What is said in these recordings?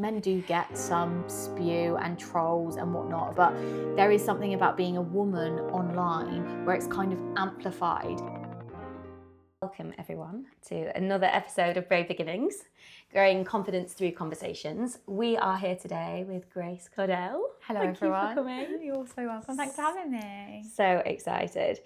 Men do get some spew and trolls and whatnot, but there is something about being a woman online where it's kind of amplified. Welcome everyone to another episode of Brave Beginnings, growing confidence through conversations. We are here today with Grace Cordell. Hello Thank everyone. you for coming. You're so welcome. Thanks for having me. So excited.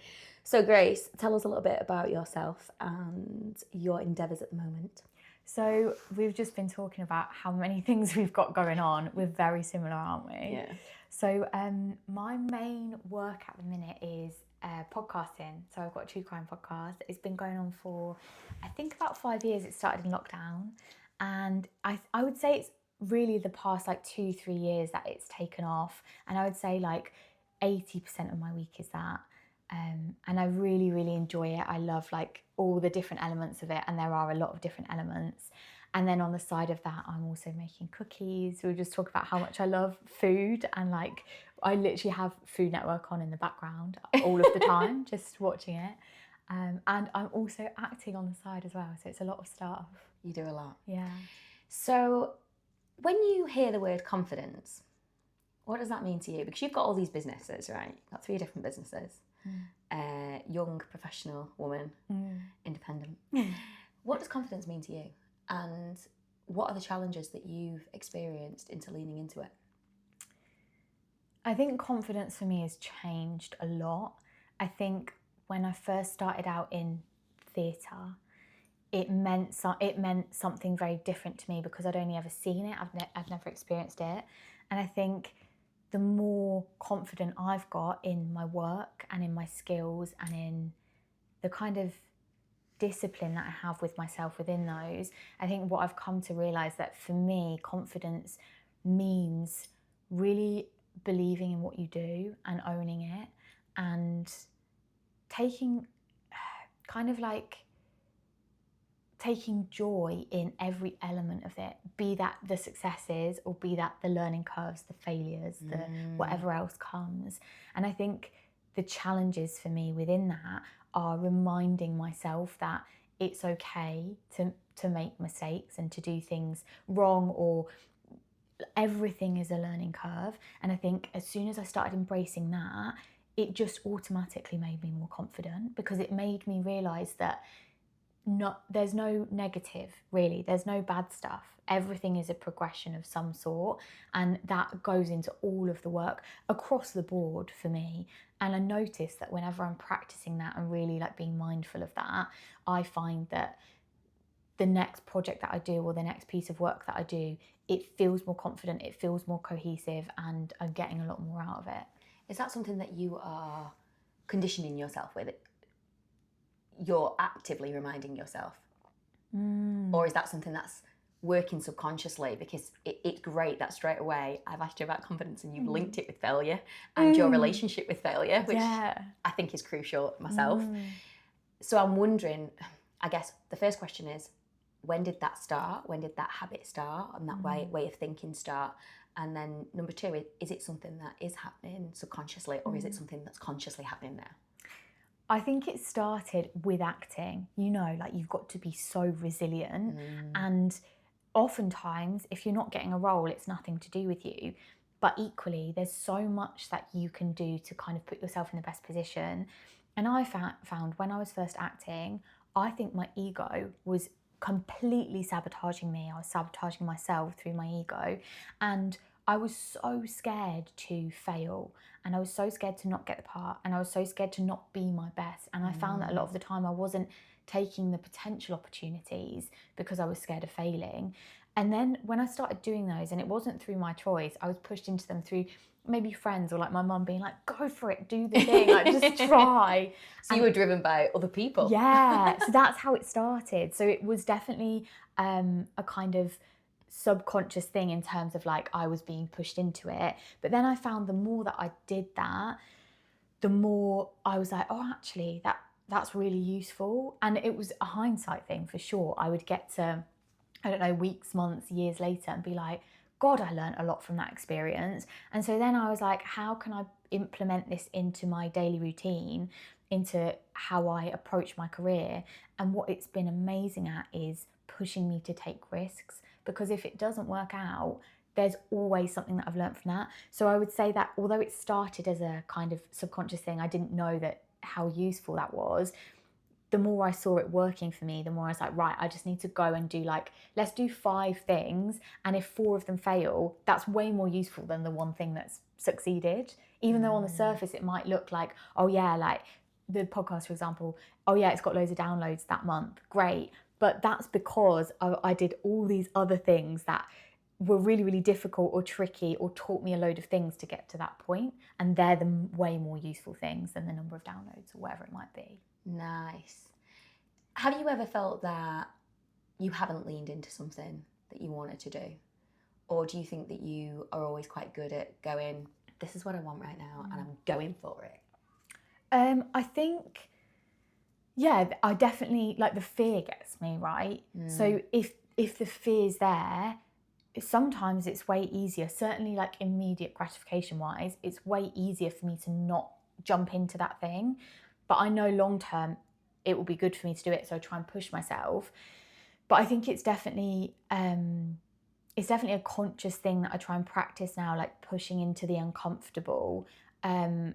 So Grace, tell us a little bit about yourself and your endeavours at the moment. So we've just been talking about how many things we've got going on. We're very similar, aren't we? Yeah. So my main work at the minute is podcasting. So I've got a true crime podcast. It's been going on for, I think, about 5 years. It started in lockdown. And I would say it's really the past like 2-3 years that it's taken off. And I would say like 80% of my week is that. And I really, really enjoy it. I love like all the different elements of it, and there are a lot of different elements. And then on the side of that, I'm also making cookies. We'll just talk about how much I love food, and like I literally have Food Network on in the background all of the time, just watching it. And I'm also acting on the side as well, so it's a lot of stuff. You do a lot. Yeah. So when you hear the word confidence, what does that mean to you? Because you've got all these businesses, right? You've got 3 different businesses. Young, professional woman, independent. What does confidence mean to you? And what are the challenges that you've experienced into leaning into it? I think confidence for me has changed a lot. I think when I first started out in theatre, it meant something very different to me because I'd only ever seen it. I've never experienced it. And I think the more confident I've got in my work and in my skills and in the kind of discipline that I have with myself within those, I think what I've come to realise that for me, confidence means really believing in what you do and owning it and taking joy in every element of it, be that the successes or be that the learning curves, the failures, the whatever else comes. And I think the challenges for me within that are reminding myself that it's okay to make mistakes and to do things wrong, or everything is a learning curve. And I think as soon as I started embracing that, it just automatically made me more confident, because it made me realise that there's no negative, really. There's no bad stuff. Everything is a progression of some sort, and that goes into all of the work across the board for me. And I notice that whenever I'm practicing that and really like being mindful of that, I find that the next project that I do or the next piece of work that I do, it feels more confident, it feels more cohesive, and I'm getting a lot more out of it. Is that something that you are conditioning yourself with? You're actively reminding yourself? Or is that something that's working subconsciously? Because it's great that straight away I've asked you about confidence and you've linked it with failure and your relationship with failure, which I think is crucial myself. So I'm wondering, I guess the first question is, when did that start? When did that habit start and that way of thinking start? And then number 2, is it something that is happening subconsciously, or is it something that's consciously happening now? I think it started with acting. You know, like you've got to be so resilient. And oftentimes, if you're not getting a role, it's nothing to do with you. But equally, there's so much that you can do to kind of put yourself in the best position. And I found when I was first acting, I think my ego was completely sabotaging me. I was sabotaging myself through my ego. And I was so scared to fail, and I was so scared to not get the part, and I was so scared to not be my best. And I found that a lot of the time I wasn't taking the potential opportunities because I was scared of failing. And then when I started doing those, and it wasn't through my choice, I was pushed into them through maybe friends or like my mum being like, go for it, do the thing, like just try. So you were driven by other people? Yeah, so that's how it started. So it was definitely a kind of subconscious thing in terms of like I was being pushed into it. But then I found the more that I did that, the more I was like, oh, actually that's really useful. And it was a hindsight thing for sure. I would get to, I don't know, weeks, months, years later and be like, God, I learned a lot from that experience. And so then I was like, how can I implement this into my daily routine, into how I approach my career? And what it's been amazing at is pushing me to take risks, because if it doesn't work out, there's always something that I've learned from that. So I would say that although it started as a kind of subconscious thing, I didn't know that how useful that was. The more I saw it working for me, the more I was like, right, I just need to go and do like, let's do 5 things. And if 4 of them fail, that's way more useful than the one thing that's succeeded. Even though on the surface it might look like, oh yeah, like the podcast, for example, oh yeah, it's got loads of downloads that month. Great. But that's because I did all these other things that were really, really difficult or tricky or taught me a load of things to get to that point. And they're the way more useful things than the number of downloads or whatever it might be. Nice. Have you ever felt that you haven't leaned into something that you wanted to do? Or do you think that you are always quite good at going, this is what I want right now and I'm going for it? I think, yeah, I definitely, like the fear gets me, right? So if the fear's there, sometimes it's way easier, certainly like immediate gratification wise, it's way easier for me to not jump into that thing. But I know long term it will be good for me to do it, so I try and push myself. But I think it's definitely a conscious thing that I try and practice now, like pushing into the uncomfortable. And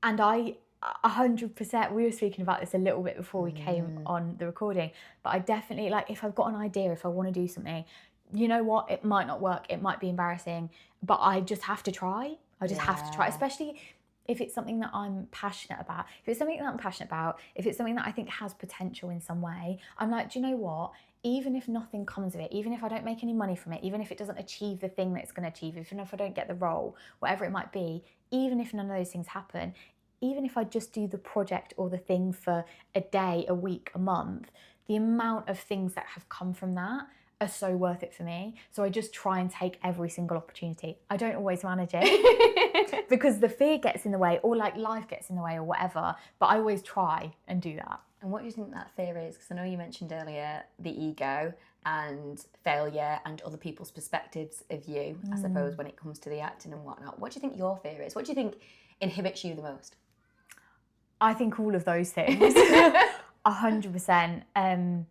I 100%, we were speaking about this a little bit before we came on the recording, but I definitely, like, if I've got an idea, if I want to do something, you know what, it might not work, it might be embarrassing, but I just have to try. I just have to try, especially if it's something that I'm passionate about. If it's something that I'm passionate about, if it's something that I think has potential in some way, I'm like, do you know what? Even if nothing comes of it, even if I don't make any money from it, even if it doesn't achieve the thing that it's going to achieve, even if I don't get the role, whatever it might be, even if none of those things happen, even if I just do the project or the thing for a day, a week, a month, the amount of things that have come from that are so worth it for me. So I just try and take every single opportunity. I don't always manage it because the fear gets in the way, or like life gets in the way or whatever, but I always try and do that. And what do you think that fear is? Because I know you mentioned earlier the ego and failure and other people's perspectives of you, I suppose, when it comes to the acting and whatnot. What do you think your fear is? What do you think inhibits you the most? I think all of those things, 100%.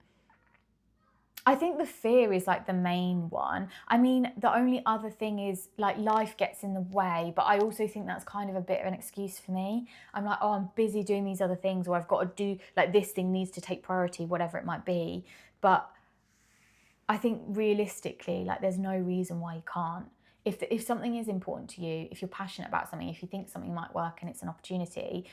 I think the fear is like the main one. I mean, the only other thing is like life gets in the way, but I also think that's kind of a bit of an excuse for me. I'm like, oh, I'm busy doing these other things, or I've got to do, like, this thing needs to take priority, whatever it might be. But I think realistically, like, there's no reason why you can't. If something is important to you, if you're passionate about something, if you think something might work and it's an opportunity,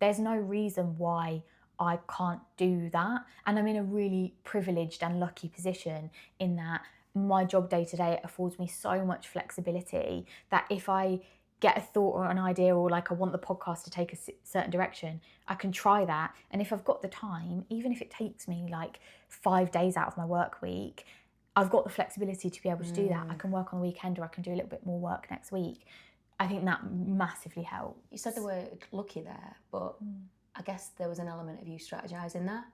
there's no reason why I can't do that. And I'm in a really privileged and lucky position in that my job day to day affords me so much flexibility that if I get a thought or an idea, or like I want the podcast to take a certain direction, I can try that. And if I've got the time, even if it takes me like 5 days out of my work week, I've got the flexibility to be able to do that. I can work on the weekend, or I can do a little bit more work next week. I think that massively helps. You said the word lucky there, but I guess there was an element of you strategizing there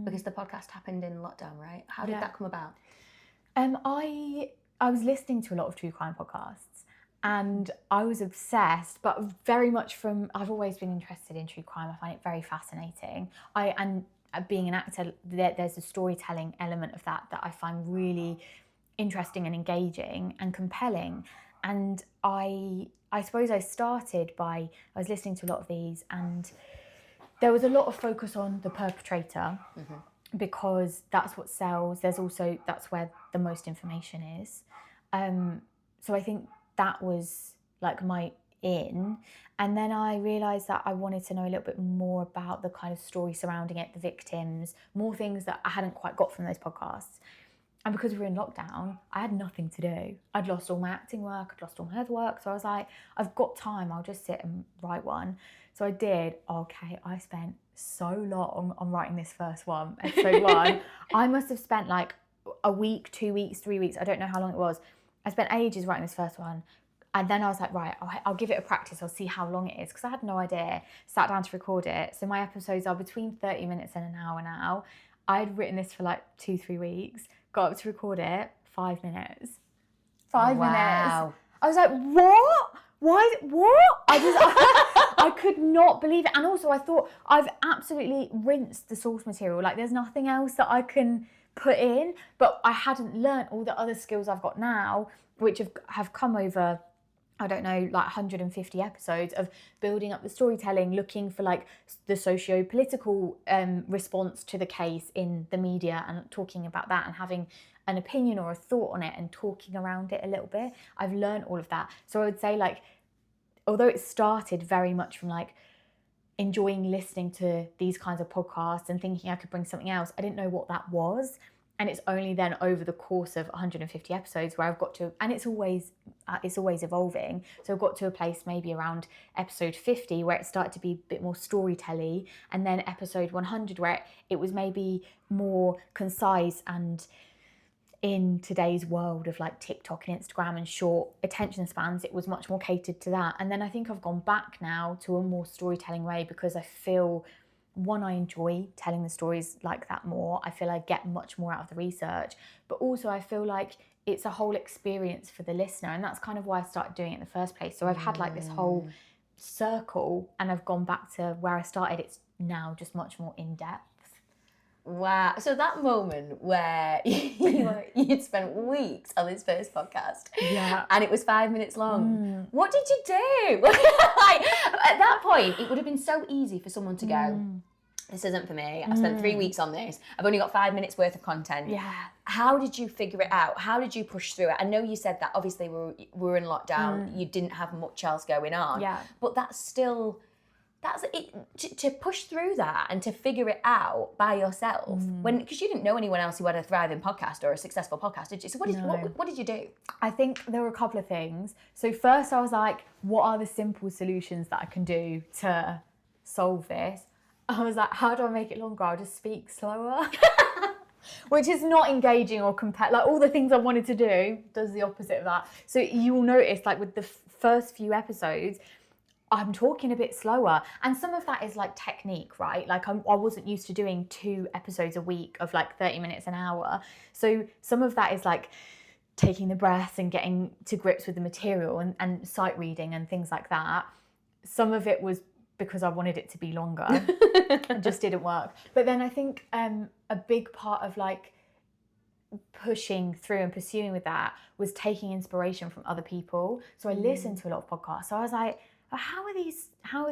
because the podcast happened in lockdown, right? How did that come about? I was listening to a lot of true crime podcasts and I was obsessed, but very much I've always been interested in true crime. I find it very fascinating. And being an actor, there's a storytelling element of that I find really interesting and engaging and compelling. And I suppose I was listening to a lot of these, and there was a lot of focus on the perpetrator because that's what sells. That's where the most information is. So I think that was like my in. And then I realised that I wanted to know a little bit more about the kind of story surrounding it, the victims, more things that I hadn't quite got from those podcasts. And because we were in lockdown, I had nothing to do. I'd lost all my acting work, I'd lost all my other work. So I was like, I've got time, I'll just sit and write one. So I did. Okay, I spent so long on writing this first one, episode 1. I must have spent like a week, 2 weeks, 3 weeks. I don't know how long it was. I spent ages writing this first one. And then I was like, right, I'll give it a practice. I'll see how long it is. Because I had no idea. Sat down to record it. So my episodes are between 30 minutes and an hour now. I'd written this for like 2-3 weeks. Got up to record it, 5 minutes. 5 minutes. I was like, what? Why? What? I could not believe it. And also I thought, I've absolutely rinsed the source material. Like, there's nothing else that I can put in, but I hadn't learnt all the other skills I've got now, which have come over, I don't know, like 150 episodes of building up the storytelling, looking for like the socio-political response to the case in the media and talking about that and having an opinion or a thought on it and talking around it a little bit. I've learned all of that. So I would say, like, although it started very much from like enjoying listening to these kinds of podcasts and thinking I could bring something else, I didn't know what that was. And it's only then over the course of 150 episodes where I've got to, and it's always evolving. So I've got to a place maybe around episode 50 where it started to be a bit more storytelling, and then episode 100 where it was maybe more concise, and in today's world of like TikTok and Instagram and short attention spans, it was much more catered to that. And then I think I've gone back now to a more storytelling way because I feel, one, I enjoy telling the stories like that more. I feel I get much more out of the research, but also I feel like it's a whole experience for the listener, and that's kind of why I started doing it in the first place. So I've had like this whole circle, and I've gone back to where I started. It's now just much more in depth. Wow. So that moment where you'd spent weeks on this first podcast, and it was 5 minutes long. What did you do? Like, at that point, it would have been so easy for someone to go, this isn't for me. I spent 3 weeks on this. I've only got 5 minutes worth of content. Yeah. How did you figure it out? How did you push through it? I know you said that obviously we were in lockdown. You didn't have much else going on. Yeah. But that's it, to push through that and to figure it out by yourself, because you didn't know anyone else who had a thriving podcast or a successful podcast, did you? So what did you do? I think there were a couple of things. So first I was like, what are the simple solutions that I can do to solve this? I was like, how do I make it longer? I'll just speak slower. Which is not engaging or like all the things I wanted to do does the opposite of that. So you will notice, like with the first few episodes, I'm talking a bit slower, and some of that is like technique, right? Like I wasn't used to doing 2 episodes a week of like 30 minutes an hour. So some of that is like taking the breaths and getting to grips with the material and sight reading and things like that. Some of it was because I wanted it to be longer. It just didn't work. But then I think a big part of like pushing through and pursuing with that was taking inspiration from other people. So I listened to a lot of podcasts. So I was like, how are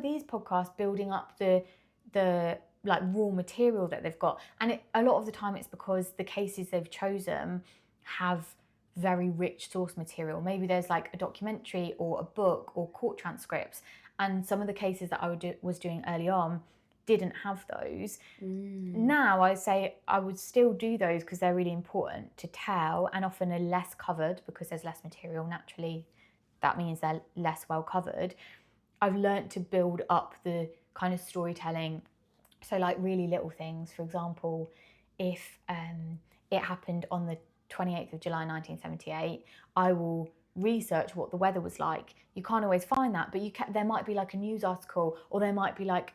these podcasts building up the like raw material that they've got? And a lot of the time it's because the cases they've chosen have very rich source material. Maybe there's like a documentary or a book or court transcripts, and some of the cases that I was doing early on didn't have those. Now I say I would still do those because they're really important to tell, and often are less covered because there's less material. Naturally, that means they're less well covered. I've learnt to build up the kind of storytelling. So like really little things. For example, if it happened on the 28th of July 1978, I will research what the weather was like. You can't always find that, but there might be like a news article, or there might be like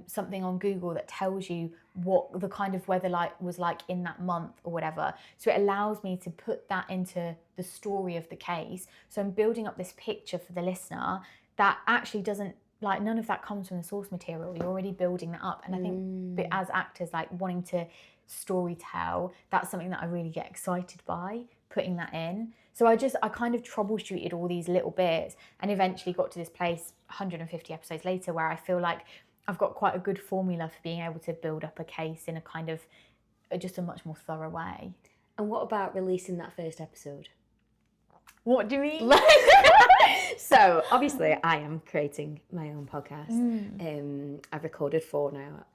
something on Google that tells you what the kind of weather was like in that month or whatever. So it allows me to put that into the story of the case. So I'm building up this picture for the listener that actually doesn't, like, none of that comes from the source material. You're already building that up. And I think as actors, like wanting to story tell, that's something that I really get excited by, putting that in. So I kind of troubleshooted all these little bits and eventually got to this place 150 episodes later where I feel like I've got quite a good formula for being able to build up a case in a kind of just a much more thorough way. And what about releasing that first episode? What do you mean? So obviously I am creating my own podcast. I've recorded 4 now.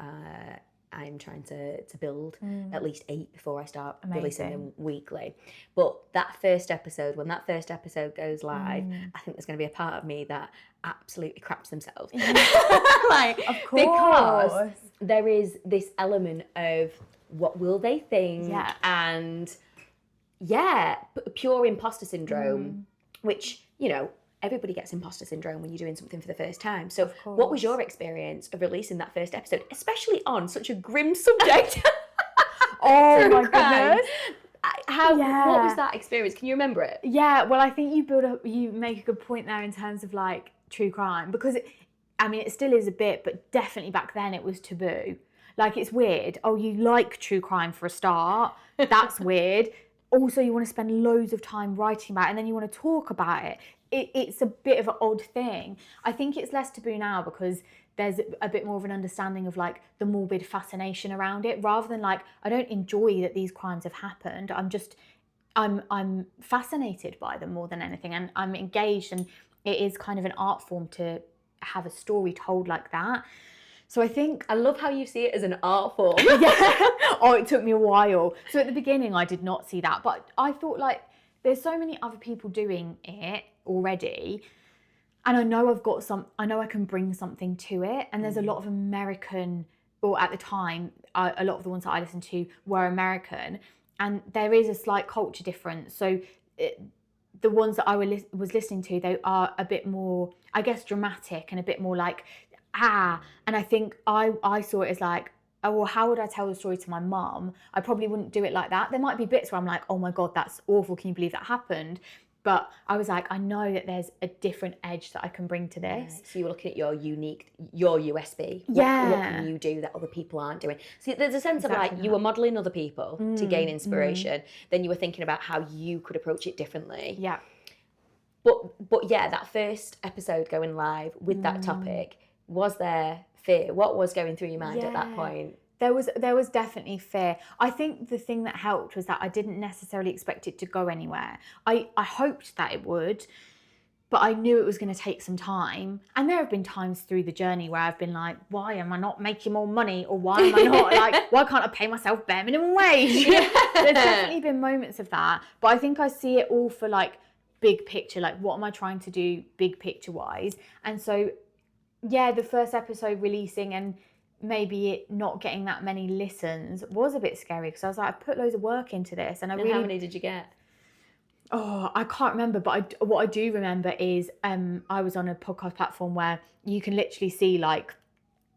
I'm trying to build at least 8 before I start releasing them weekly. But that first episode, when that first episode goes live, I think there's going to be a part of me that absolutely craps themselves. Like, of course. Because there is this element of what will they think, and pure imposter syndrome, which, you know, everybody gets imposter syndrome when you're doing something for the first time. So what was your experience of releasing that first episode, especially on such a grim subject? Oh my goodness. What was that experience? Can you remember it? Yeah, well, I think you make a good point there in terms of like true crime, because it still is a bit, but definitely back then it was taboo. Like, it's weird. Oh, you like true crime for a start. That's weird. Also, you want to spend loads of time writing about it, and then you want to talk about it. It's a bit of an odd thing. I think it's less taboo now because there's a bit more of an understanding of like the morbid fascination around it, rather than like, I don't enjoy that these crimes have happened. I'm fascinated by them more than anything, and I'm engaged, and it is kind of an art form to have a story told like that. So I think I love how you see it as an art form. yeah. Oh, it took me a while. So at the beginning, I did not see that, but I thought like there's so many other people doing it already, and I know I know I can bring something to it. And there's a lot of American, or at the time, a lot of the ones that I listened to were American, and there is a slight culture difference. So the ones that I was listening to, they are a bit more, I guess, dramatic and a bit more like, and I think I saw it as like, oh, well, how would I tell the story to my mum? I probably wouldn't do it like that. There might be bits where I'm like, oh my God, that's awful. Can you believe that happened? But I was like, I know that there's a different edge that I can bring to this. Right. So you were looking at your USP. Yeah. What can you do that other people aren't doing? So there's a sense Exactly of like, you were modelling other people to gain inspiration. Then you were thinking about how you could approach it differently. Yeah. But yeah, that first episode going live with that topic, was there fear? What was going through your mind at that point? There was definitely fear. I think the thing that helped was that I didn't necessarily expect it to go anywhere. I hoped that it would, but I knew it was going to take some time. And there have been times through the journey where I've been like, why am I not making more money? Or why am I not like, why can't I pay myself bare minimum wage? There's definitely been moments of that. But I think I see it all for like big picture, like what am I trying to do big picture wise? And so, yeah, the first episode releasing and maybe it not getting that many listens was a bit scary, because I was like, I put loads of work into this, and how many did you get? Oh, I can't remember, but what I do remember is I was on a podcast platform where you can literally see like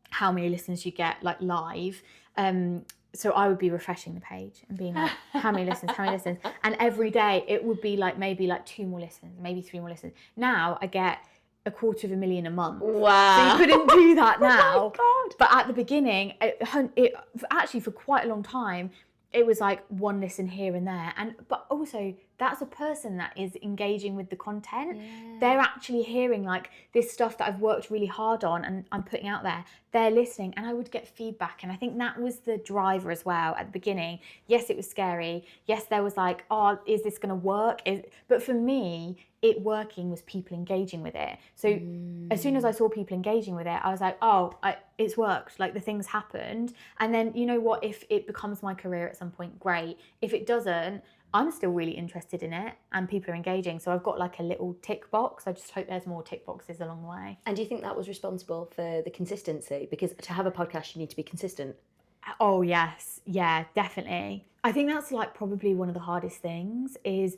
how many listens you get like live. So I would be refreshing the page and being like, how many listens, and every day it would be like maybe like 2 more listens, maybe 3 more listens. Now I get 250,000 a month. Wow. So you couldn't do that now. Oh my God. But at the beginning, it actually for quite a long time, it was like 1 listen here and there. But also that's a person that is engaging with the content. Yeah. They're actually hearing like this stuff that I've worked really hard on and I'm putting out there. They're listening, and I would get feedback. And I think that was the driver as well at the beginning. Yes, it was scary. Yes, there was like, oh, is this going to work? But for me, it working was people engaging with it. So as soon as I saw people engaging with it, I was like, oh, it's worked. Like the things happened. And then, you know what, if it becomes my career at some point, great. If it doesn't, I'm still really interested in it and people are engaging. So I've got like a little tick box. I just hope there's more tick boxes along the way. And do you think that was responsible for the consistency? Because to have a podcast, you need to be consistent. Oh, yes. Yeah, definitely. I think that's like probably one of the hardest things is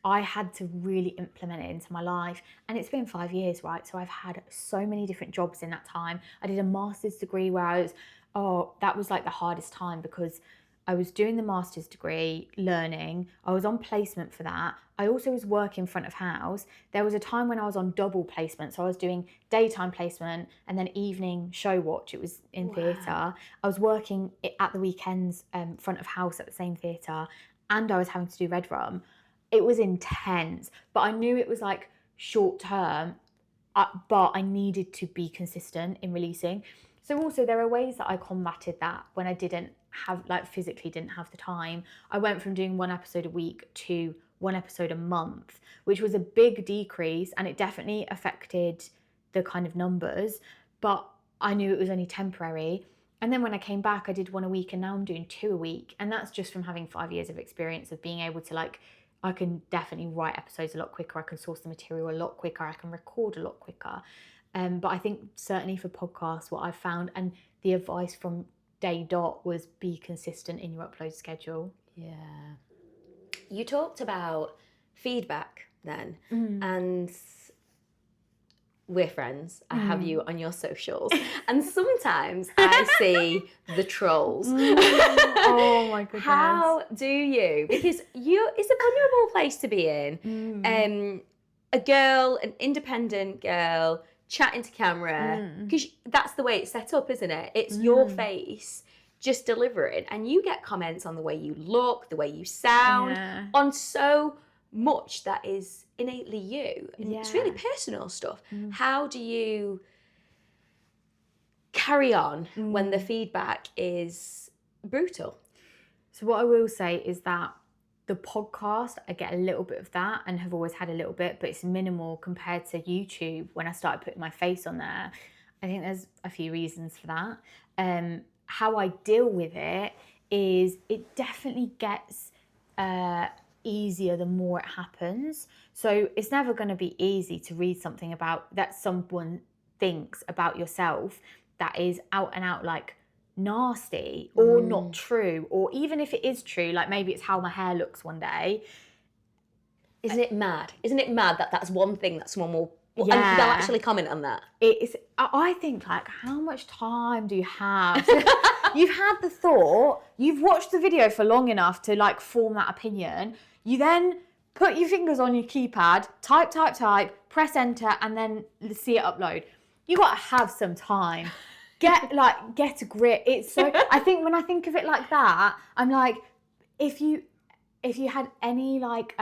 I had to really implement it into my life. And it's been 5 years, right? So I've had so many different jobs in that time. I did a master's degree where that was like the hardest time, because I was doing the master's degree, learning. I was on placement for that. I also was working front of house. There was a time when I was on double placement. So I was doing daytime placement and then evening show watch. It was in theatre. I was working at the weekends front of house at the same theatre, and I was having to do Red Rum. It was intense, but I knew it was like short term, but I needed to be consistent in releasing. So also there are ways that I combated that when I physically didn't have the time. I went from doing 1 episode a week to 1 episode a month, which was a big decrease, and it definitely affected the kind of numbers, but I knew it was only temporary. And then when I came back, I did 1 a week, and now I'm doing 2 a week. And that's just from having 5 years of experience of being able to like, I can definitely write episodes a lot quicker. I can source the material a lot quicker. I can record a lot quicker. But I think certainly for podcasts, what I've found, and the advice from day dot, was be consistent in your upload schedule. Yeah. You talked about feedback then, and we're friends. I have you on your socials, and sometimes I see the trolls. Oh my goodness. How do you? Because it's a vulnerable place to be in. A girl, an independent girl, chatting to camera, because that's the way it's set up, isn't it? It's your face. just delivering, and you get comments on the way you look, the way you sound, on so much that is innately you. And it's really personal stuff. How do you carry on when the feedback is brutal? So what I will say is that the podcast, I get a little bit of that and have always had a little bit, but it's minimal compared to YouTube when I started putting my face on there. I think there's a few reasons for that. How I deal with it is it definitely gets easier the more it happens. So it's never going to be easy to read something about that someone thinks about yourself that is out and out like nasty or not true, or even if it is true, like maybe it's how my hair looks one day. Isn't it mad that that's one thing that someone will and they'll actually comment on that? It's, I think, like, how much time do you have? You've had the thought, you've watched the video for long enough to like form that opinion. You then put your fingers on your keypad, type, press enter, and then see it upload. You got to have some time. Get a grip. It's so, I think when I think of it like that, I'm like, if you had any like,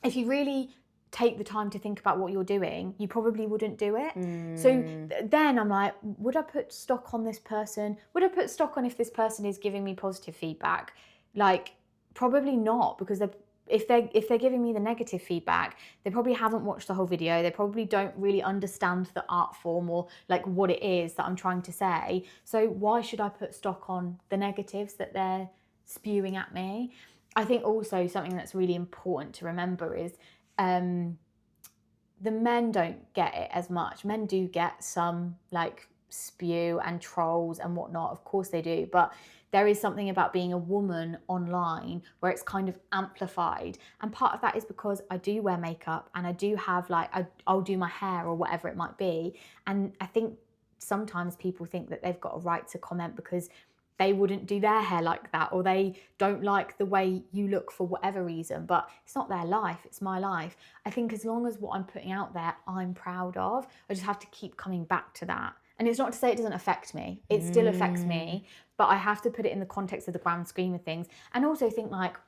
if you really take the time to think about what you're doing, you probably wouldn't do it. So then I'm like, would I put stock on this person? Would I put stock on if this person is giving me positive feedback? Like, probably not, because if they're giving me the negative feedback, they probably haven't watched the whole video. They probably don't really understand the art form or like what it is that I'm trying to say. So why should I put stock on the negatives that they're spewing at me? I think also something that's really important to remember is the men don't get it as much. Men do get some like spew and trolls and whatnot, of course they do, but there is something about being a woman online where it's kind of amplified. And part of that is because I do wear makeup and I do have like, I'll do my hair or whatever it might be. And I think sometimes people think that they've got a right to comment because they wouldn't do their hair like that, or they don't like the way you look for whatever reason, but it's not their life, it's my life. I think as long as what I'm putting out there, I'm proud of, I just have to keep coming back to that. And it's not to say it doesn't affect me, it still affects me, but I have to put it in the context of the grand scheme of things. And also think like,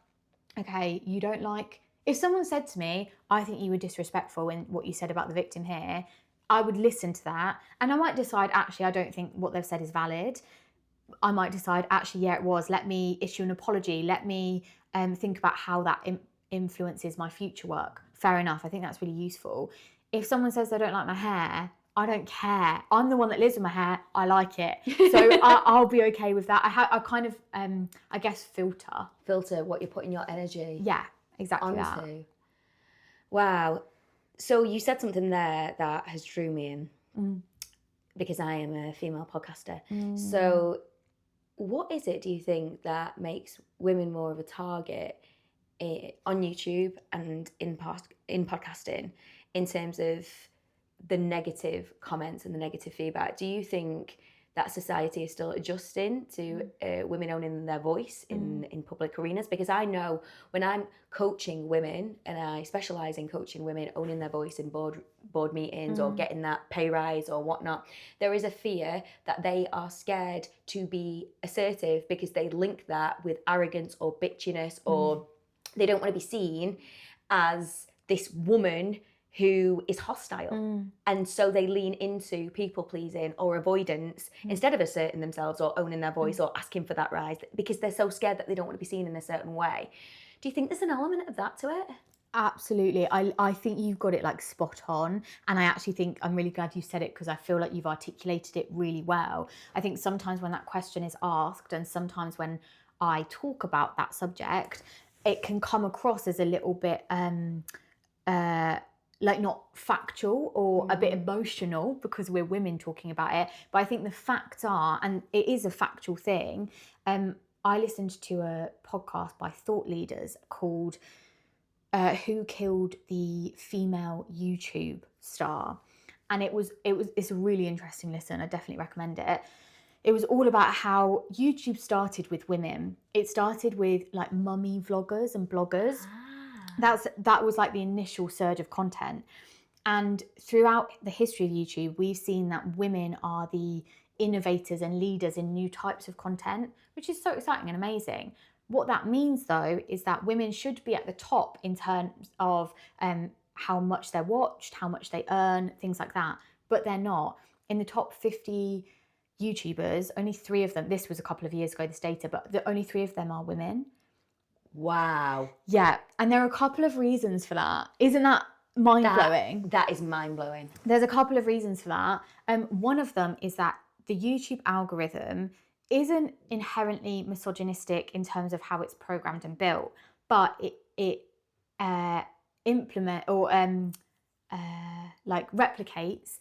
okay, you don't like, if someone said to me, I think you were disrespectful in what you said about the victim here, I would listen to that. And I might decide, actually, I don't think what they've said is valid. I might decide, actually, yeah, it was. Let me issue an apology. Let me think about how that influences my future work. Fair enough. I think that's really useful. If someone says they don't like my hair, I don't care. I'm the one that lives with my hair. I like it. So I'll be okay with that. I kind of, I guess, filter what you're putting your energy. Yeah, exactly onto. that. Wow. So you said something there that has drew me in because I am a female podcaster. So what is it, do you think, that makes women more of a target on YouTube and in podcasting in terms of the negative comments and the negative feedback? Do you think that society is still adjusting to women owning their voice in public arenas? Because I know when I'm coaching women, and I specialise in coaching women owning their voice in board meetings or getting that pay rise or whatnot, there is a fear that they are scared to be assertive because they link that with arrogance or bitchiness, or they don't want to be seen as this woman who is hostile. And so they lean into people pleasing or avoidance instead of asserting themselves or owning their voice or asking for that rise, because they're so scared that they don't want to be seen in a certain way. Do you think there's an element of that to it? Absolutely. I think you've got it like spot on. And I actually think, I'm really glad you said it, because I feel like you've articulated it really well. I think sometimes when that question is asked, and sometimes when I talk about that subject, it can come across as a little bit like not factual or a bit emotional because we're women talking about it. But I think the facts are, and it is a factual thing. I listened to a podcast by thought leaders called Who Killed the Female YouTube Star? And it's a really interesting listen. I definitely recommend it. It was all about how YouTube started with women. It started with like mummy vloggers and bloggers. That was like the initial surge of content. And throughout the history of YouTube, we've seen that women are the innovators and leaders in new types of content, which is so exciting and amazing. What that means, though, is that women should be at the top in terms of how much they're watched, how much they earn, things like that. But they're not. In the top 50 YouTubers, only 3 of them, this was a couple of years ago, this data, but only 3 of them are women. Wow. Yeah, and there are a couple of reasons for that. Isn't that mind-blowing? That is mind-blowing. There's a couple of reasons for that. One of them is that the YouTube algorithm isn't inherently misogynistic in terms of how it's programmed and built, but it replicates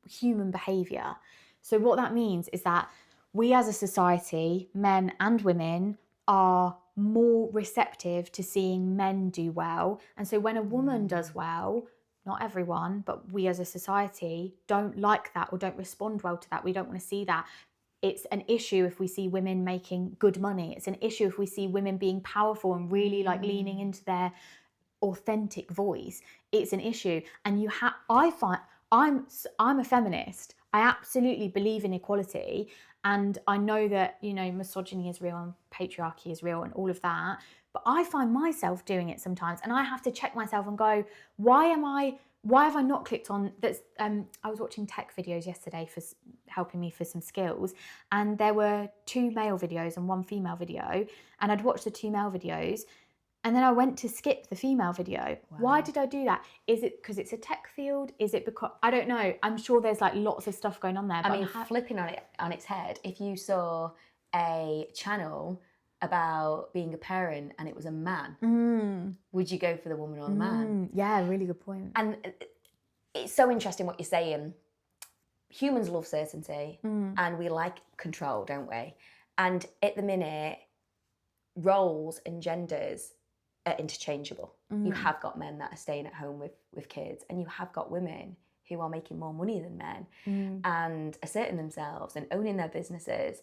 human behavior. So what that means is that we as a society, men and women, are more receptive to seeing men do well. And so when a woman does well, not everyone, but we as a society don't like that or don't respond well to that. We don't want to see that. It's an issue if we see women making good money. It's an issue if we see women being powerful and really like leaning into their authentic voice. It's an issue. And I find I'm a feminist. I absolutely believe in equality. And I know that, you know, misogyny is real and patriarchy is real and all of that. But I find myself doing it sometimes, and I have to check myself and go, why have I not clicked on that's I was watching tech videos yesterday for helping me for some skills, and there were 2 male videos and 1 female video, and I'd watched the 2 male videos, and then I went to skip the female video. Wow. Why did I do that? Is it because it's a tech field? Is it because, I don't know. I'm sure there's like lots of stuff going on there. But I mean, flipping on its head, if you saw a channel about being a parent and it was a man, would you go for the woman or the man? Yeah, really good point. And it's so interesting what you're saying. Humans love certainty and we like control, don't we? And at the minute, roles and genders are interchangeable. You have got men that are staying at home with kids, and you have got women who are making more money than men and asserting themselves and owning their businesses.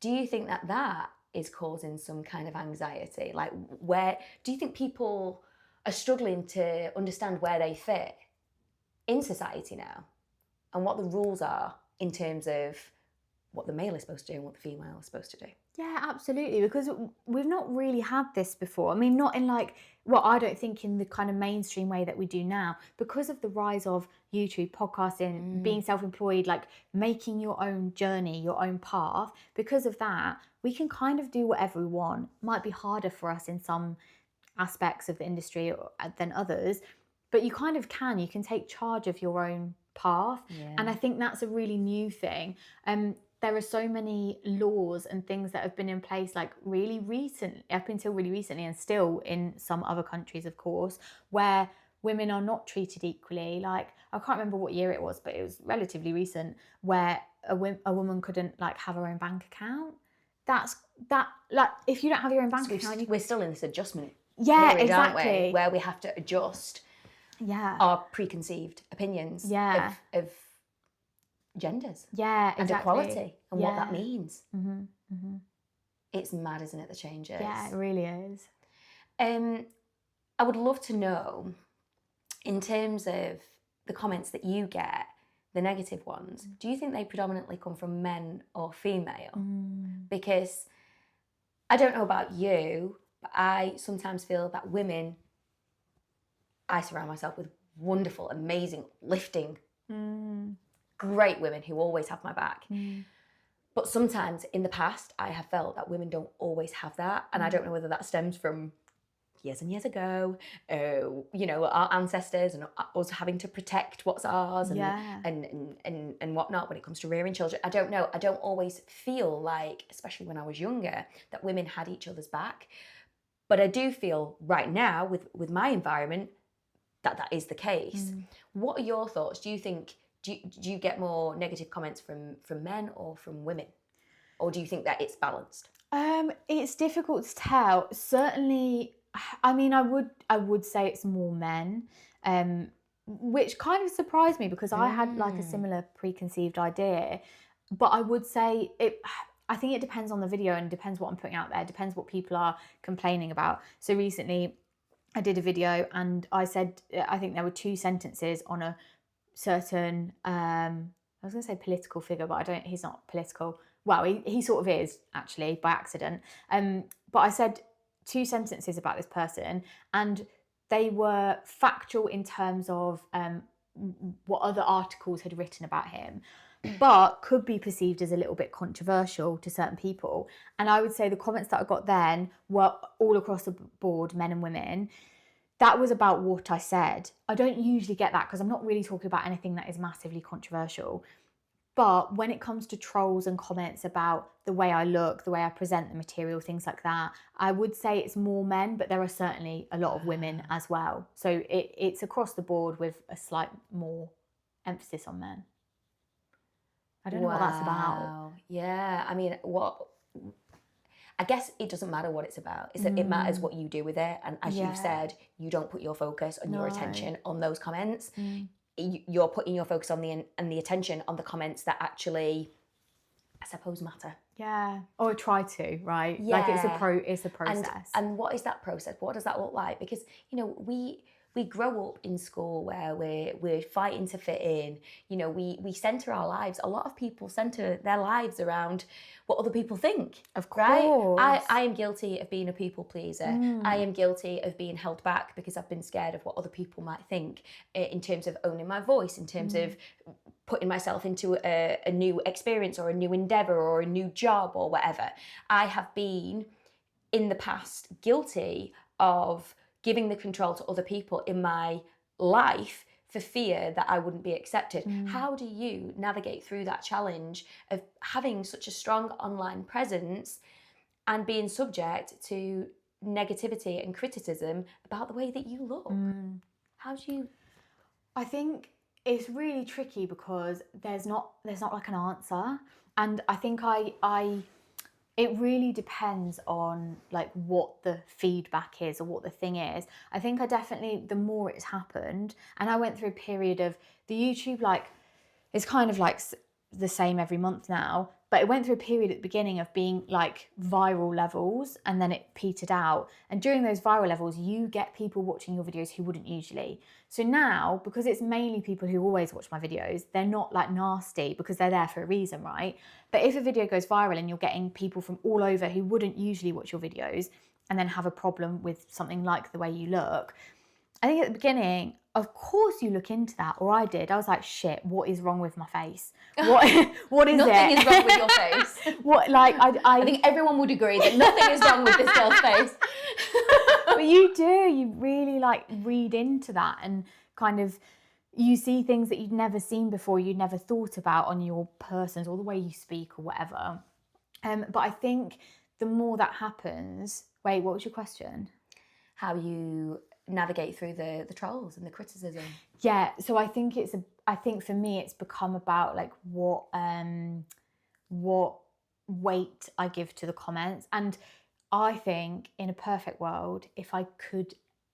Do you think that is causing some kind of anxiety? Like, where do you think people are struggling to understand where they fit in society now and what the rules are in terms of what the male is supposed to do and what the female is supposed to do? Yeah, absolutely, because we've not really had this before. I mean, not in like, well, I don't think in the kind of mainstream way that we do now, because of the rise of YouTube, podcasting, being self-employed, like making your own journey, your own path. Because of that, we can kind of do whatever we want. Might be harder for us in some aspects of the industry than others, but you kind of can. You can take charge of your own path. Yeah. And I think that's a really new thing. There are so many laws and things that have been in place like really recent, up until really recently, and still in some other countries, of course, where women are not treated equally. Like, I can't remember what year it was, but it was relatively recent, where a woman couldn't like have her own bank account. Like, if you don't have your own bank account, we're still in this adjustment period, exactly, aren't we? Where we have to adjust our preconceived opinions of genders, and equality, and what that means. It's mad, isn't it, the changes? Yeah, it really is. I would love to know, in terms of the comments that you get, the negative ones, do you think they predominantly come from men or female? Because I don't know about you, but I sometimes feel that women, I surround myself with wonderful, amazing, lifting, great women who always have my back. But sometimes in the past, I have felt that women don't always have that. And I don't know whether that stems from years and years ago, you know, our ancestors and us having to protect what's ours and whatnot when it comes to rearing children. I don't know. I don't always feel like, especially when I was younger, that women had each other's back. But I do feel right now with my environment that is the case. What are your thoughts? Do you think, do you get more negative comments from men or from women? Or do you think that it's balanced? It's difficult to tell. Certainly, I mean, I would say it's more men, which kind of surprised me because I had like a similar preconceived idea. But I would say I think it depends on the video and depends what I'm putting out there. It depends what people are complaining about. So recently, I did a video and I said, I think there were 2 sentences on a certain I was going to say political figure, but he's not political. Well, he sort of is, actually, by accident. But I said 2 sentences about this person, and they were factual in terms of what other articles had written about him, but could be perceived as a little bit controversial to certain people. And I would say the comments that I got then were all across the board, men and women. That was about what I said. I don't usually get that because I'm not really talking about anything that is massively controversial. But when it comes to trolls and comments about the way I look, the way I present the material, things like that, I would say it's more men, but there are certainly a lot of women as well. So it's across the board with a slight more emphasis on men. I don't know what that's about. Yeah, I mean, I guess it doesn't matter what it's about. It matters what you do with it. And as you've said, you don't put your focus and your attention on those comments. You're putting your focus on the attention on the comments that actually, I suppose, matter. Yeah, or try to, right? Yeah. Like it's a process. And what is that process? What does that look like? Because we grow up in school where we're fighting to fit in. We center our lives. A lot of people center their lives around what other people think. Of course. Right? I am guilty of being a people pleaser. I am guilty of being held back because I've been scared of what other people might think in terms of owning my voice, in terms of putting myself into a new experience or a new endeavour or a new job or whatever. I have been, in the past, guilty of giving the control to other people in my life for fear that I wouldn't be accepted. How do you navigate through that challenge of having such a strong online presence and being subject to negativity and criticism about the way that you look? How do you... I think it's really tricky because there's not like an answer, and I think it really depends on like what the feedback is or what the thing is. I think I definitely, the more it's happened, and I went through a period of the YouTube, like it's kind of like the same every month now, but it went through a period at the beginning of being like viral levels, and then it petered out. And during those viral levels, you get people watching your videos who wouldn't usually. So now, because it's mainly people who always watch my videos, they're not like nasty because they're there for a reason, right? But if a video goes viral and you're getting people from all over who wouldn't usually watch your videos and then have a problem with something like the way you look, I think at the beginning, of course you look into that, or I did. I was like, shit, what is wrong with my face? What is Nothing it? is wrong with your face. I think everyone would agree that nothing is wrong with this girl's face. But you really like read into that, and kind of you see things that you'd never seen before, you'd never thought about on your persons or the way you speak or whatever. But I think the more that happens, wait, what was your question? How you navigate through the trolls and the criticism. Yeah, so I think for me it's become about like what weight I give to the comments. And I think in a perfect world, if I could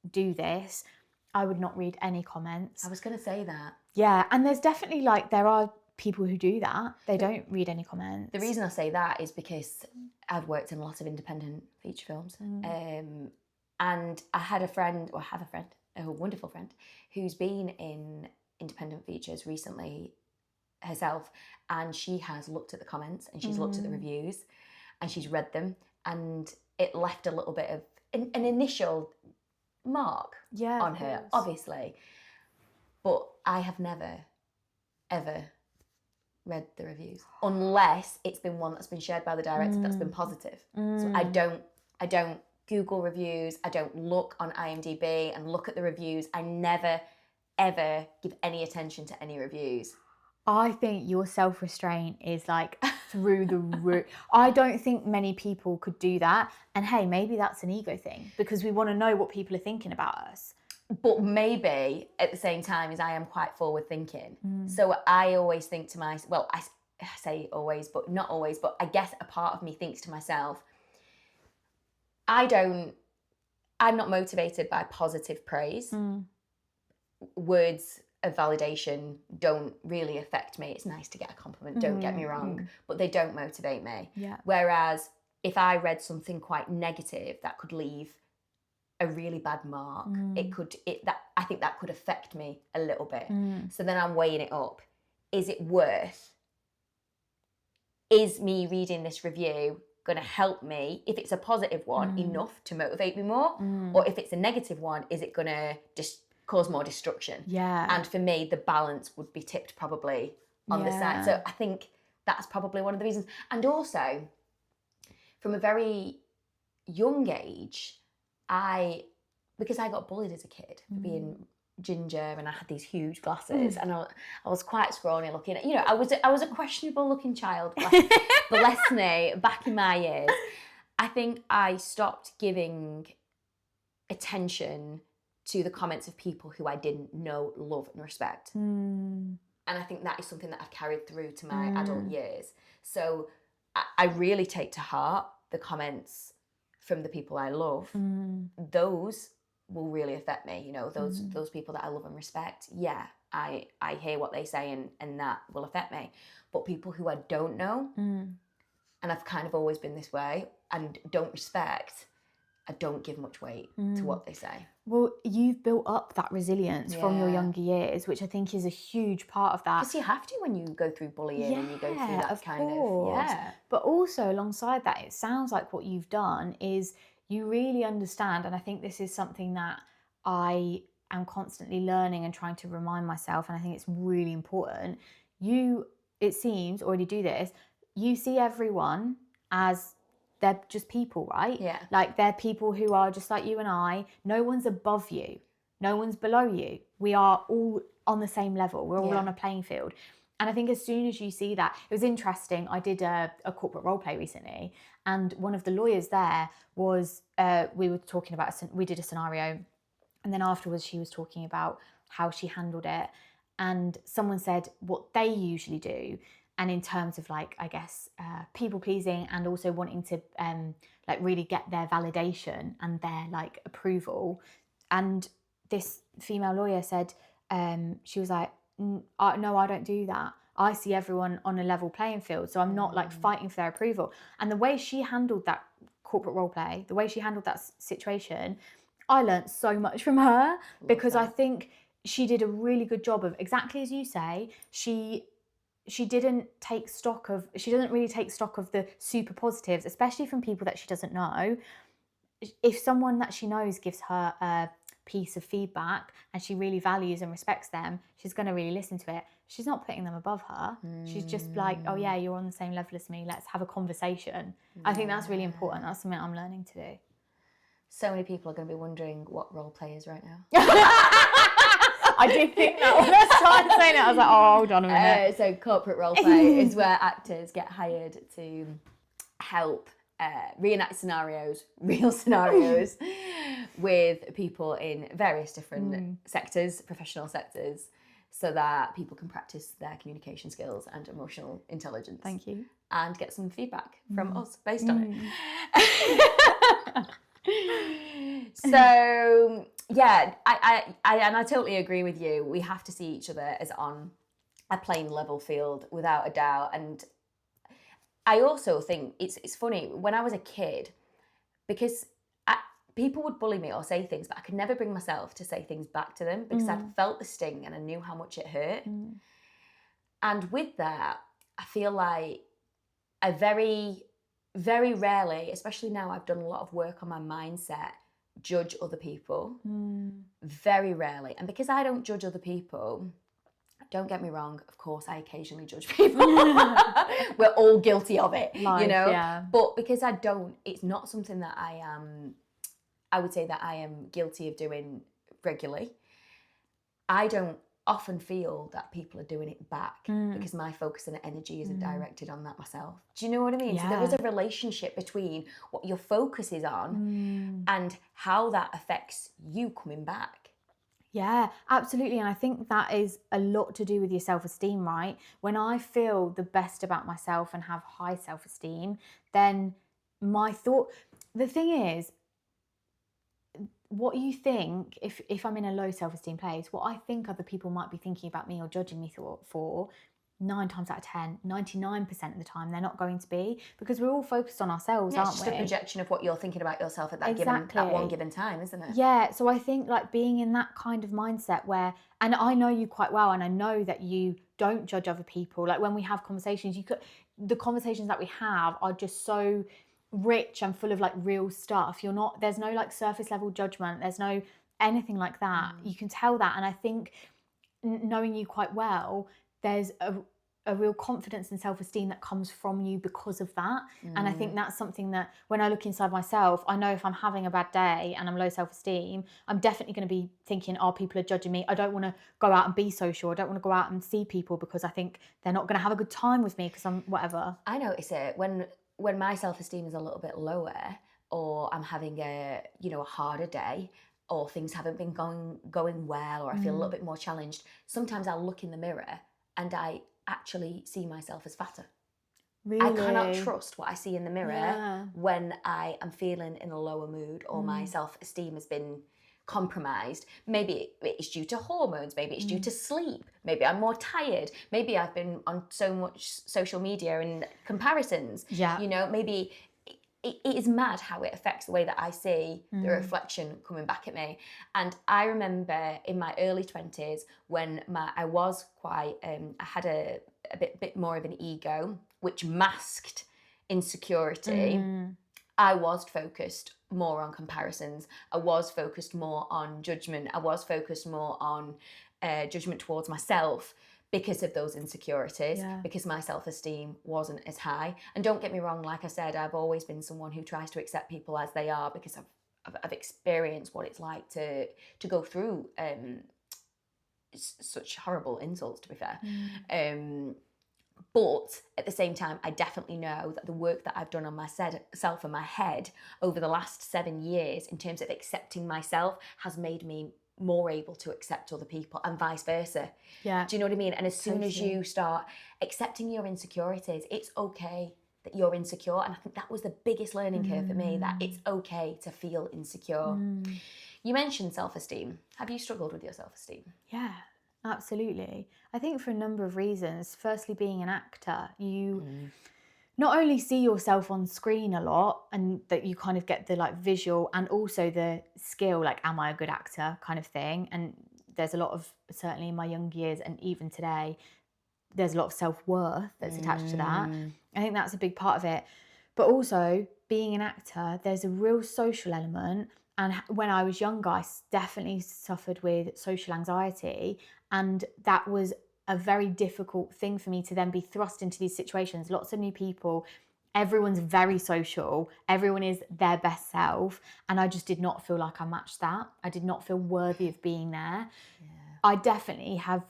do this, I would not read any comments. I was going to say that. Yeah, and there's definitely there are people who do that. They don't read any comments. The reason I say that is because I've worked in a lot of independent feature films. And I have a friend, a wonderful friend, who's been in independent features recently herself, and she has looked at the comments and she's looked at the reviews and she's read them, and it left a little bit of an initial mark on her, obviously. But I have never, ever read the reviews unless it's been one that's been shared by the director that's been positive. So I don't Google reviews, I don't look on IMDb and look at the reviews. I never, ever give any attention to any reviews. I think your self-restraint is like through the roof. I don't think many people could do that. And hey, maybe that's an ego thing because we want to know what people are thinking about us. But maybe at the same time as I am quite forward thinking. So I always think to myself, well, I say always, but not always, but I guess a part of me thinks to myself, I'm not motivated by positive praise. Words of validation don't really affect me. It's nice to get a compliment, don't get me wrong, but they don't motivate me. Yeah. Whereas if I read something quite negative that could leave a really bad mark, I think that could affect me a little bit. So then I'm weighing it up. is it worth, is me reading this review going to help me, if it's a positive one, enough to motivate me more? Or if it's a negative one, is it going to just cause more destruction? Yeah. And for me, the balance would be tipped probably on the side. So I think that's probably one of the reasons. And also, from a very young age, because I got bullied as a kid for being ginger and I had these huge glasses and I was quite scrawny looking. You know, I was a questionable looking child, bless me, back in my years. I think I stopped giving attention to the comments of people who I didn't know, love and respect. And I think that is something that I've carried through to my adult years. So I really take to heart the comments from the people I love. Those will really affect me, you know, those people that I love and respect. Yeah, I hear what they say and that will affect me. But people who I don't know, and I've kind of always been this way, and don't respect, I don't give much weight to what they say. Well, you've built up that resilience from your younger years, which I think is a huge part of that. Because you have to when you go through bullying and you go through that kind of, yeah. But also alongside that, it sounds like what you've done is you really understand, and I think this is something that I am constantly learning and trying to remind myself, and I think it's really important. You, it seems, already do this. You see everyone as they're just people, right? Yeah. Like they're people who are just like you and I. No one's above you. No one's below you. We are all on the same level. We're all on a playing field. And I think as soon as you see that, it was interesting. I did a corporate role play recently, and one of the lawyers there was, we were talking about, we did a scenario, and then afterwards she was talking about how she handled it. And someone said what they usually do. And in terms of like, I guess, people pleasing and also wanting to like really get their validation and their like approval. And this female lawyer said, she was like, no, I don't do that. I see everyone on a level playing field. So I'm not like fighting for their approval. And the way she handled that corporate role play, the way she handled that situation, I learned so much from her because I think she did a really good job of, exactly as you say, she doesn't really take stock of the super positives, especially from people that she doesn't know. If someone that she knows gives her a piece of feedback and she really values and respects them, she's going to really listen to it. She's not putting them above her. She's just like, oh yeah, you're on the same level as me. Let's have a conversation. I think that's really important. That's something I'm learning to do. So many people are going to be wondering what role play is right now. I did think that when I started saying it, I was like, oh, hold on a minute. So corporate role play is where actors get hired to help reenact scenarios, real scenarios, with people in various different sectors, professional sectors, so that people can practice their communication skills and emotional intelligence. Thank you. And get some feedback from us based on it. So yeah, I totally agree with you. We have to see each other as on a playing level field without a doubt. And I also think it's funny, when I was a kid, because people would bully me or say things, but I could never bring myself to say things back to them because I'd felt the sting and I knew how much it hurt. And with that, I feel like I very, very rarely, especially now I've done a lot of work on my mindset, judge other people. Very rarely. And because I don't judge other people, don't get me wrong, of course I occasionally judge people. We're all guilty of it, you know? Yeah. But because I don't, it's not something that I would say that I am guilty of doing regularly. I don't often feel that people are doing it back because my focus and energy isn't directed on that myself. Do you know what I mean? Yeah. So there is a relationship between what your focus is on and how that affects you coming back. Yeah, absolutely. And I think that is a lot to do with your self-esteem, right? When I feel the best about myself and have high self-esteem, then the thing is, what you think, if I'm in a low self-esteem place, what I think other people might be thinking about me or judging me for 9 times out of 10, 99% of the time, they're not going to be, because we're all focused on ourselves, aren't It's just we? a projection of what you're thinking about yourself at that one given time, isn't it? Yeah, so I think like being in that kind of mindset where, and I know you quite well, and I know that you don't judge other people. Like when we have conversations, the conversations that we have are just so rich and full of like real stuff. There's no like surface level judgment. There's no anything like that. You can tell that. And I think knowing you quite well, there's a real confidence and self-esteem that comes from you because of that. And I think that's something that when I look inside myself, I know if I'm having a bad day and I'm low self-esteem, I'm definitely going to be thinking, oh, people are judging me. I don't want to go out and be social. I don't want to go out and see people because I think they're not going to have a good time with me because I'm whatever. I notice it when my self-esteem is a little bit lower, or I'm having a harder day, or things haven't been going well, or I feel a little bit more challenged. Sometimes I'll look in the mirror and I actually see myself as fatter. Really? I cannot trust what I see in the mirror when I am feeling in a lower mood, or my self-esteem has been compromised. Maybe it's due to hormones, maybe it's due to sleep, maybe I'm more tired, maybe I've been on so much social media and comparisons. Maybe it is mad how it affects the way that I see the reflection coming back at me. And I remember in my early 20s when I was quite, I had a bit more of an ego, which masked insecurity. I was focused more on comparisons. I was focused more on judgment. I was focused more on judgment towards myself, because of those insecurities, because my self-esteem wasn't as high. And don't get me wrong, like I said, I've always been someone who tries to accept people as they are, because I've experienced what it's like to go through such horrible insults, to be fair. But at the same time, I definitely know that the work that I've done on myself and my head over the last 7 years in terms of accepting myself has made me more able to accept other people, and vice versa. Yeah. Do you know what I mean? And as soon as you start accepting your insecurities, it's okay that you're insecure. And I think that was the biggest learning curve for me, that it's okay to feel insecure. You mentioned self-esteem. Have you struggled with your self-esteem? Yeah, absolutely. I think for a number of reasons. Firstly, being an actor, you not only see yourself on screen a lot, and that you kind of get the like visual and also the skill, like, am I a good actor kind of thing. And there's a lot of, certainly in my young years and even today, there's a lot of self-worth that's attached to that. I think that's a big part of it. But also being an actor, there's a real social element. And when I was younger, I definitely suffered with social anxiety. And that was a very difficult thing for me to then be thrust into these situations. Lots of new people, everyone's very social, everyone is their best self. And I just did not feel like I matched that. I did not feel worthy of being there. I definitely have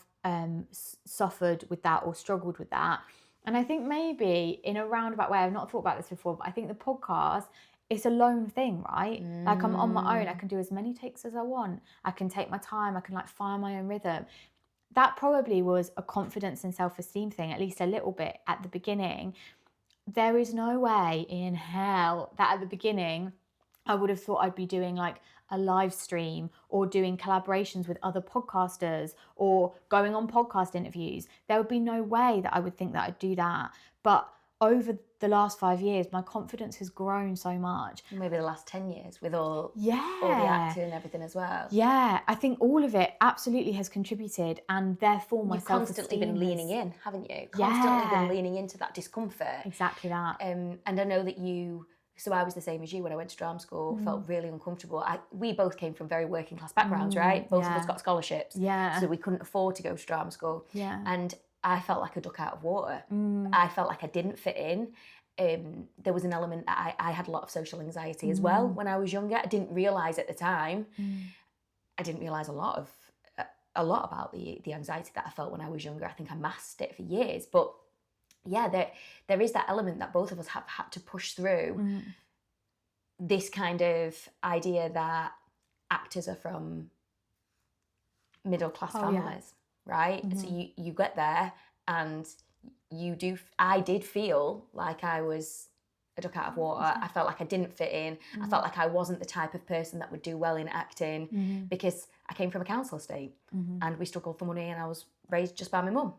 suffered with that or struggled with that. And I think maybe in a roundabout way, I've not thought about this before, but I think the podcast, it's a lone thing, right? Like I'm on my own. I can do as many takes as I want. I can take my time. I can like find my own rhythm. That probably was a confidence and self-esteem thing, at least a little bit at the beginning. There is no way in hell that at the beginning I would have thought I'd be doing like a live stream or doing collaborations with other podcasters or going on podcast interviews. There would be no way that I would think that I'd do that. But over the last 5 years, my confidence has grown so much. Maybe the last 10 years with all the acting and everything as well. Yeah, I think all of it absolutely has contributed, and therefore my self-esteem. You've constantly been leaning in, haven't you? Constantly been leaning into that discomfort. Exactly that. And I know that so I was the same as you when I went to drama school, felt really uncomfortable. We both came from very working class backgrounds, right? Both of us got scholarships. Yeah. So we couldn't afford to go to drama school. Yeah. And I felt like a duck out of water. I felt like I didn't fit in. There was an element that I had a lot of social anxiety as well when I was younger. I didn't realise at the time. I didn't realise a lot about the anxiety that I felt when I was younger. I think I masked it for years. But yeah, there is that element that both of us have had to push through. This kind of idea that actors are from middle class families, right? So you get there and I did feel like I was a duck out of water. I felt like I didn't fit in. I felt like I wasn't the type of person that would do well in acting because I came from a council estate and we struggled for money, and I was raised just by my mum.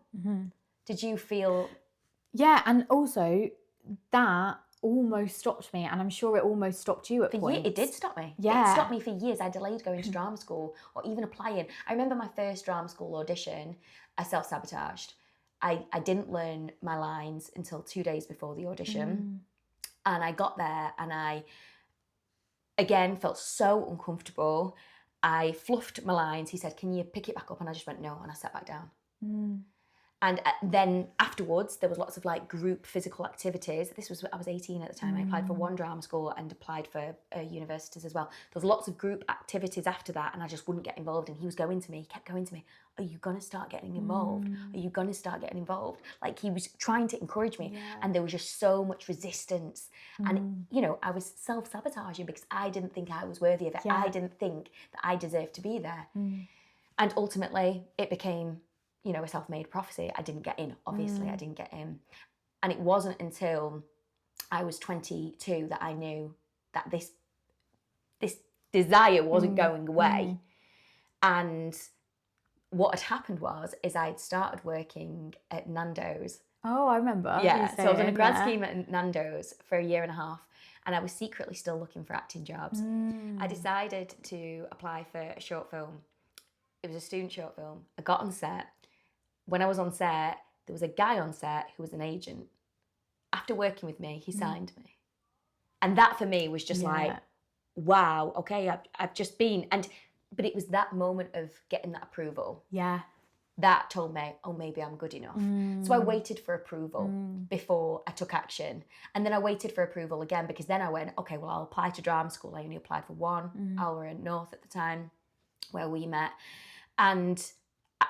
Did you feel... Yeah, and also that almost stopped me, and I'm sure it almost stopped you at points. It did stop me. Yeah. It stopped me for years. I delayed going to drama school or even applying. I remember my first drama school audition, I self-sabotaged. I didn't learn my lines until 2 days before the audition. And I got there and I, again, felt so uncomfortable. I fluffed my lines. He said, can you pick it back up? And I just went, no. And I sat back down. And then afterwards, there was lots of like group physical activities. I was 18 at the time. I applied for one drama school and applied for universities as well. There was lots of group activities after that, and I just wouldn't get involved. And he kept going to me, are you going to start getting involved? Are you going to start getting involved? Like, he was trying to encourage me, and there was just so much resistance. And, you know, I was self-sabotaging because I didn't think I was worthy of it. I didn't think that I deserved to be there. And ultimately, it became, you know, a self-made prophecy. I didn't get in, obviously. I didn't get in. And it wasn't until I was 22 that I knew that this desire wasn't going away. And what had happened is I'd started working at Nando's. Oh, I remember. Yeah, so I was on a grad scheme at Nando's for 1.5 years, and I was secretly still looking for acting jobs. I decided to apply for a short film. It was a student short film. I got on set. When I was on set, there was a guy on set who was an agent. After working with me, he signed me. And that for me was just like, wow, okay, I've just been... But it was that moment of getting that approval. Yeah. That told me, oh, maybe I'm good enough. So I waited for approval before I took action. And then I waited for approval again, because then I went, okay, well, I'll apply to drama school. I only applied for one. I were in North at the time, where we met. And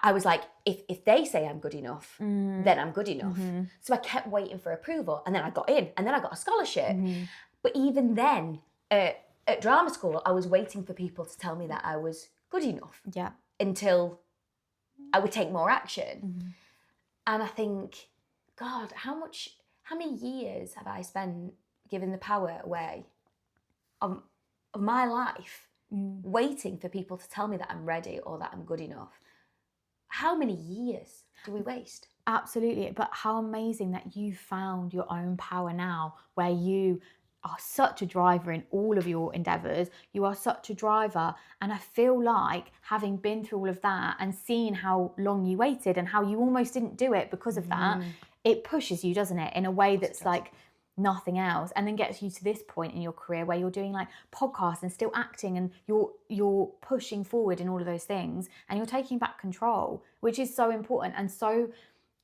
I was like, if they say I'm good enough, then I'm good enough. So I kept waiting for approval, and then I got in, and then I got a scholarship. But even then, at drama school, I was waiting for people to tell me that I was good enough. Yeah. Until I would take more action. And I think, God, how many years have I spent giving the power away of my life, waiting for people to tell me that I'm ready or that I'm good enough? How many years do we waste? Absolutely. But how amazing that you found your own power now, where you are such a driver in all of your endeavours. You are such a driver. And I feel like, having been through all of that and seeing how long you waited and how you almost didn't do it because of that, it pushes you, doesn't it? In a way that's like nothing else, and then gets you to this point in your career where you're doing like podcasts and still acting, and you're pushing forward in all of those things, and you're taking back control, which is so important. And so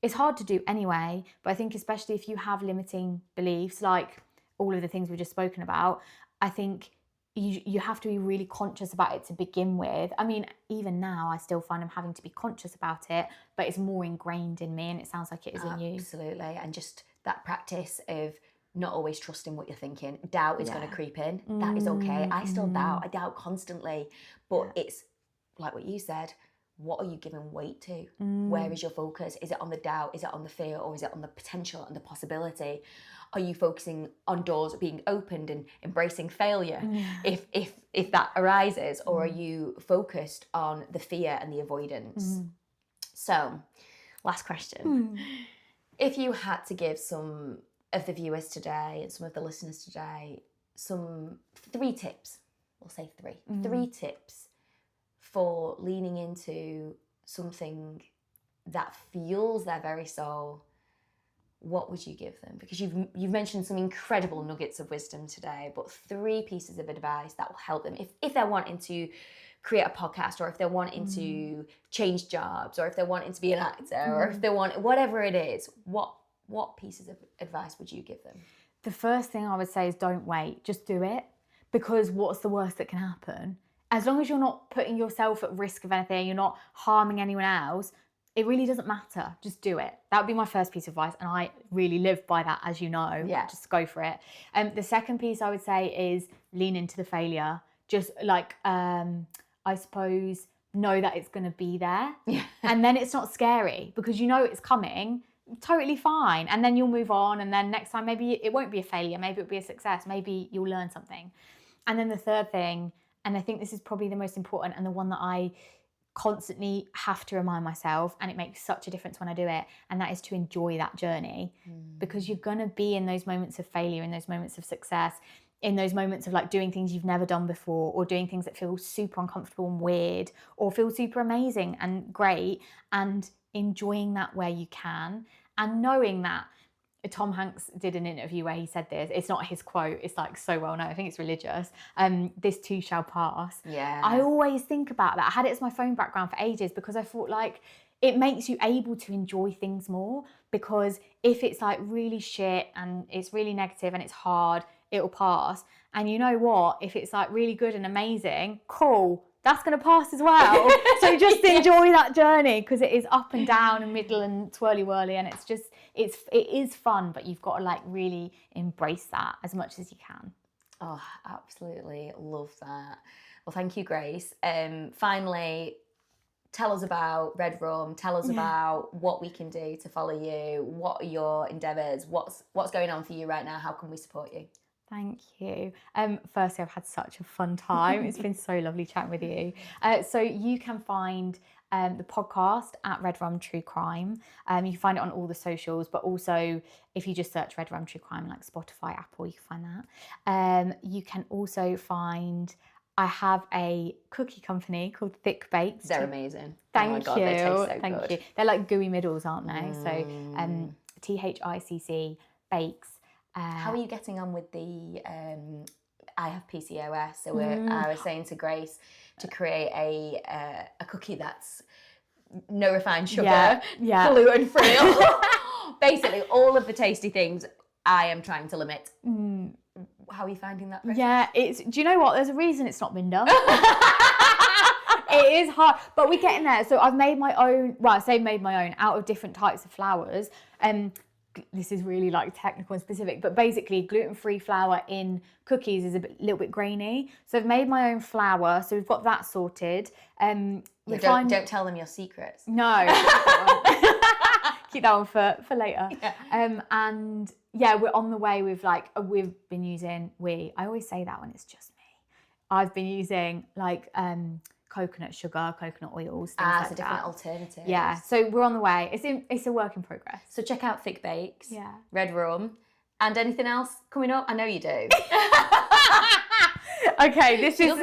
it's hard to do anyway, but I think especially if you have limiting beliefs, like all of the things we've just spoken about, I think you have to be really conscious about it to begin with. I mean, even now, I still find I'm having to be conscious about it, but it's more ingrained in me, and it sounds like it is in you. Absolutely. And just that practice of not always trusting what you're thinking. Doubt is going to creep in. That is okay. I still doubt. I doubt constantly. But it's like what you said, what are you giving weight to? Where is your focus? Is it on the doubt? Is it on the fear? Or is it on the potential and the possibility? Are you focusing on doors being opened and embracing failure if that arises? Or are you focused on the fear and the avoidance? So, last question. If you had to give some of the viewers today and some of the listeners today 3 tips, we'll say 3 tips for leaning into something that fuels their very soul, what would you give them? Because you've mentioned some incredible nuggets of wisdom today, but 3 pieces of advice that will help them if they're wanting to create a podcast, or if they're wanting to change jobs, or if they're wanting to be an actor, or if they want, whatever it is, what pieces of advice would you give them? The first thing I would say is don't wait, just do it. Because what's the worst that can happen? As long as you're not putting yourself at risk of anything, you're not harming anyone else, it really doesn't matter. Just do it. That would be my first piece of advice. And I really live by that, as you know. Yeah. Just go for it. The second piece I would say is lean into the failure. Just like, I suppose, know that it's going to be there. Yeah. And then it's not scary because you know it's coming. Totally fine. And then you'll move on. And then next time, maybe it won't be a failure. Maybe it'll be a success. Maybe you'll learn something. And then the third thing, and I think this is probably the most important and the one that I constantly have to remind myself, and it makes such a difference when I do it, and that is to enjoy that journey, because you're going to be in those moments of failure, in those moments of success, in those moments of like doing things you've never done before, or doing things that feel super uncomfortable and weird, or feel super amazing and great, and enjoying that where you can, and knowing that Tom Hanks did an interview where he said this. It's not his quote. It's like so well known. I think it's religious. This too shall pass. Yeah. I always think about that. I had it as my phone background for ages because I thought like it makes you able to enjoy things more, because if it's like really shit and it's really negative and it's hard, it'll pass. And you know what? If it's like really good and amazing, cool, that's going to pass as well. So just enjoy that journey, because it is up and down and middle and twirly whirly, and it's just, it is fun, but you've got to like really embrace that as much as you can. Oh, absolutely love that. Well, thank you, Grace. Finally, tell us about Red Rum. Tell us about what we can do to follow you. What are your endeavours? What's going on for you right now? How can we support you? Thank you. Firstly, I've had such a fun time. It's been so lovely chatting with you. So you can find the podcast at Red Rum True Crime. You can find it on all the socials, but also if you just search Red Rum True Crime, like Spotify, Apple, you can find that. You can also find, I have a cookie company called Thick Bakes. They're amazing. Thank oh my God, you. They taste so Thank good. you. They're like gooey middles, aren't they? So THICC Bakes. How are you getting on with the I have PCOS, so I was saying to Grace to create a cookie that's no refined sugar, gluten free. Basically all of the tasty things I am trying to limit. How are you finding that process? Yeah, do you know what, there's a reason it's not been done. It is hard, but we're getting there. So I've made my own, well, I say made my own out of different types of flours. This is really like technical and specific, but basically gluten-free flour in cookies is little bit grainy. So I've made my own flour, so we've got that sorted. Don't tell them your secrets. No. Keep that one for later. Yeah. And yeah, we're on the way with like, we've been using, I always say that when it's just me. I've been using like coconut sugar, coconut oils, things like so different alternatives. Yeah, so we're on the way. It's a work in progress. So check out Thick Bakes, yeah, Red Rum, and anything else coming up? I know you do. Okay, this is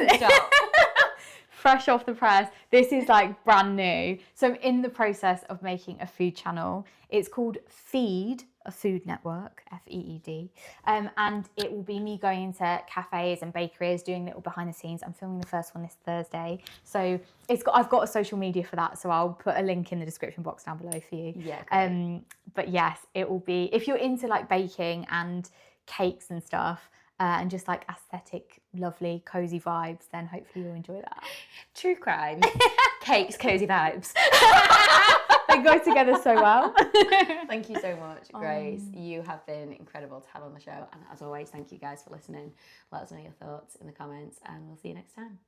fresh off the press. This is like brand new. So I'm in the process of making a food channel. It's called Feed, a food network, FEED, and it will be me going into cafes and bakeries doing little behind the scenes. I'm filming the first one this Thursday, so I've got a social media for that, so I'll put a link in the description box down below for you. Yeah. But yes, it will be, if you're into like baking and cakes and stuff, and just like aesthetic, lovely, cozy vibes, then hopefully you'll enjoy that. True crime, cakes, cozy vibes. They go together so well. Thank you so much, Grace. You have been incredible to have on the show. And as always, thank you guys for listening. Let us know your thoughts in the comments, and we'll see you next time.